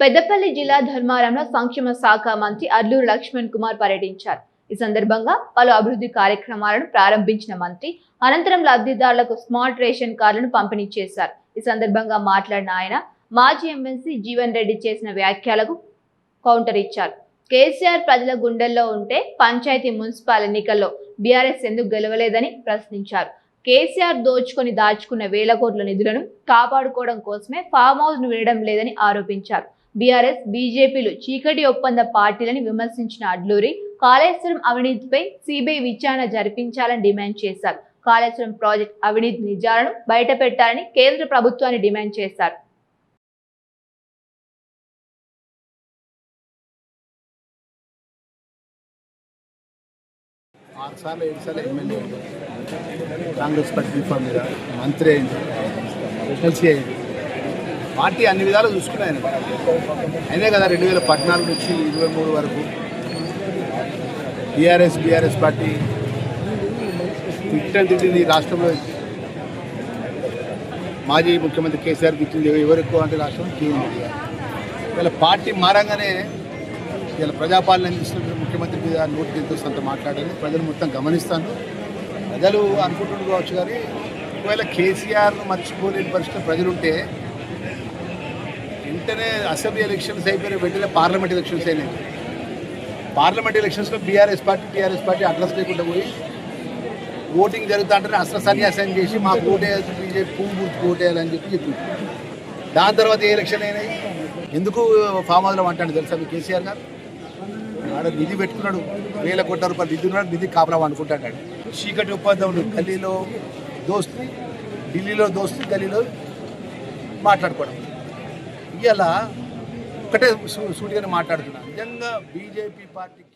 పెద్దపల్లి జిల్లా ధర్మారంలో సంక్షేమ శాఖ మంత్రి అడ్లూరు లక్ష్మణ్ కుమార్ పర్యటించారు. ఈ సందర్భంగా పలు అభివృద్ధి కార్యక్రమాలను ప్రారంభించిన మంత్రి అనంతరం లబ్ధిదారులకు స్మార్ట్ రేషన్ కార్డులను పంపిణీ చేశారు. ఈ సందర్భంగా మాట్లాడిన ఆయన మాజీ ఎమ్మెల్సీ జీవన్ రెడ్డి చేసిన వ్యాఖ్యలకు కౌంటర్ ఇచ్చారు. కేసీఆర్ ప్రజల గుండెల్లో ఉంటే పంచాయతీ మున్సిపల్ ఎన్నికల్లో బీఆర్ఎస్ ఎందుకు గెలవలేదని ప్రశ్నించారు. కేసీఆర్ దోచుకొని దాచుకున్న వేల కోట్ల నిధులను కాపాడుకోవడం కోసమే ఫామ్ హౌస్ ను వినడం లేదని ఆరోపించారు. బీఆర్ఎస్ బీజేపీలు చీకటి ఒప్పంద పార్టీలని విమర్శించిన అడ్లూరి కాళేశ్వరం అవినీతిపై సిబిఐ విచారణ జరిపించాలని డిమాండ్ చేశారు. కాళేశ్వరం ప్రాజెక్ట్ అవినీతి నిజాలను బయటపెట్టాలని కేంద్ర ప్రభుత్వాన్ని డిమాండ్ చేశారు. కాంగ్రెస్ పార్టీ మీద మంత్రి అయింది, ఎమ్మెల్సీ అయింది. పార్టీ అన్ని విధాలు చూసుకున్నాయని అయినే కదా 2014 నుంచి 23 వరకు బీఆర్ఎస్ పార్టీ తిట్టింది రాష్ట్రంలో. మాజీ ముఖ్యమంత్రి కేసీఆర్ తిట్టింది ఎవరు ఎక్కువ అంటే రాష్ట్రం కేంద్ర. ఇలా పార్టీ మారంగానే ఇలా ప్రజాపాలన అందిస్తున్న ముఖ్యమంత్రి మీద నోటు దిద్దు అంత మాట్లాడాలని ప్రజలు మొత్తం గమనిస్తాను. ప్రజలు అనుకుంటున్నారు కావచ్చు, కానీ ఒకవేళ కేసీఆర్ను మర్చిపోలేని పరిస్థితి ప్రజలుంటే వెంటనే అసెంబ్లీ ఎలక్షన్స్ అయిపోయిన వెంటనే పార్లమెంట్ ఎలక్షన్స్ అయినాయి. పార్లమెంట్ ఎలక్షన్స్లో టీఆర్ఎస్ పార్టీ అడ్రస్ లేకుండా పోయి ఓటింగ్ జరుగుతా అంటే అస్త్ర సన్యాసం చేసి మాకు ఓటేయాల్సి బీజేపీ పువ్వు గుర్తుకు ఓటేయాలని చెప్పి దాని తర్వాత ఏ ఎలక్షన్ అయినాయి. ఎందుకు ఫామ్ హౌస్లో అంటాడు తెలుసా మీ కేసీఆర్ గారు? ఆడ నిధి పెట్టుకున్నాడు, వేల కోట్ల రూపాయలు నిధి ఉన్నాడు, నిధి కాపలా అనుకుంటాడు. చీకటి ఒప్పందం గల్లీలో దోస్తీ, ఢిల్లీలో దోస్తీ, గల్లీలో మాట్లాడుకోవడం. ఇలా ఒకటే సూటిగానే మాట్లాడుతున్నా. నిజంగా బీజేపీ పార్టీకి